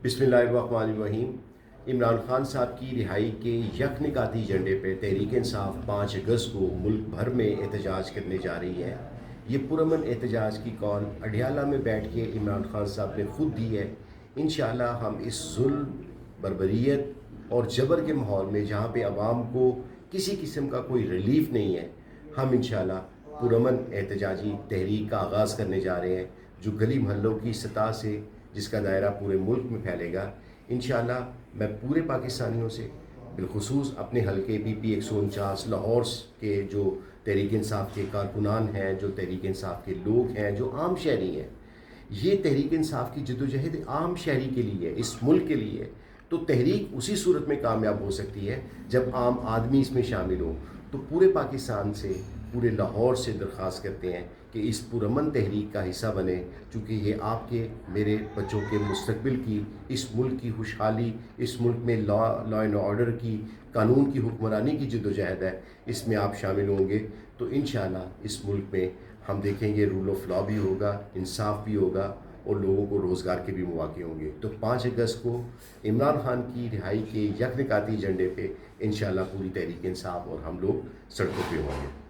बिस्मिल्लाहिर्रहमानिर्रहीम। इमरान खान साहब की रिहाई के यकनिकाती एजेंडे पर तहरीक इंसाफ 5 अगस्त को मुल्क भर में एहतजाज करने जा रही है। ये पुरअमन एहतजाज की कॉल अडियाला में बैठ के इमरान खान साहब ने खुद दी है। इंशाअल्लाह हम इस जुल्म, बर्बरियत और जबर के माहौल में, जहाँ पे अवाम को किसी किस्म का कोई रिलीफ नहीं है, हम इंशाअल्लाह पुरअमन एहतजाजी तहरीक का आगाज़ करने जा रहे हैं, जो गली मोहल्लों की सतह से, जिसका दायरा पूरे मुल्क में फैलेगा। इंशाअल्लाह मैं पूरे पाकिस्तानियों से, बिलखुसूस अपने हलके PP 149 लाहौर के जो तहरीक इंसाफ के कारकुनान हैं, जो तहरीक इंसाफ के लोग हैं, जो आम शहरी हैं, ये तहरीक इंसाफ की जद्दोजहद आम शहरी के लिए, इस मुल्क के लिए है। तो तहरीक उसी सूरत में कामयाब हो सकती है जब आम आदमी इसमें शामिल हो। तो पूरे पाकिस्तान से, पूरे लाहौर से दरख्वास्त करते हैं कि इस पुरअमन तहरीक का हिस्सा बने, चूँकि ये आपके, मेरे बच्चों के मुस्तकबिल की, इस मुल्क की खुशहाली, इस मुल्क में लॉ एंड ऑर्डर की, कानून की हुक्मरानी की जद्दोजहद है। इसमें आप शामिल होंगे तो इंशाअल्लाह इस मुल्क में हम देखेंगे रूल ऑफ लॉ भी होगा, इंसाफ भी होगा और लोगों को रोज़गार के भी मौके होंगे। तो 5 अगस्त को इमरान खान की रिहाई के यकनिकाती एजेंडे पे इंशाअल्लाह पूरी तहरीक इंसाफ और हम लोग सड़कों पे होंगे।